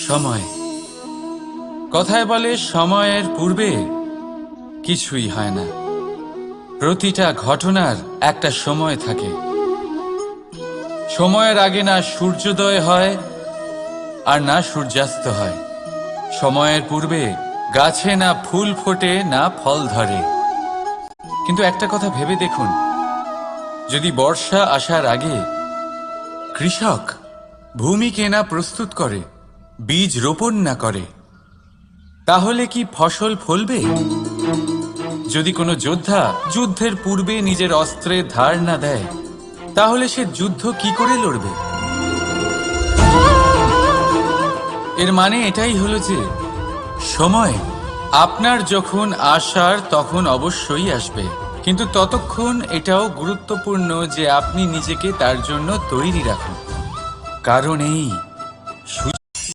সময়। কথায় বলে সময়ের পূর্বে কিছুই হয় না। প্রতিটা ঘটনার একটা সময় থাকে। সময়ের আগে না সূর্যোদয় হয় আর না সূর্যাস্ত হয়। সময়ের পূর্বে গাছে না ফুল ফোটে না ফল ধরে। কিন্তু একটা কথা ভেবে দেখুন, যদি বর্ষা আসার আগে কৃষক ভূমিকে না প্রস্তুত করে, বীজ রোপণ না করে, তাহলে কি ফসল ফলবে? যদি কোনো যোদ্ধা যুদ্ধের পূর্বে নিজের অস্ত্রের ধার না দেয়, তাহলে সে যুদ্ধ কি করে লড়বে? এর মানে এটাই হলো যে সময় আপনার যখন আসার তখন অবশ্যই আসবে, কিন্তু ততক্ষণ এটাও গুরুত্বপূর্ণ যে আপনি নিজেকে তার জন্য তৈরি রাখুন। কারণ এই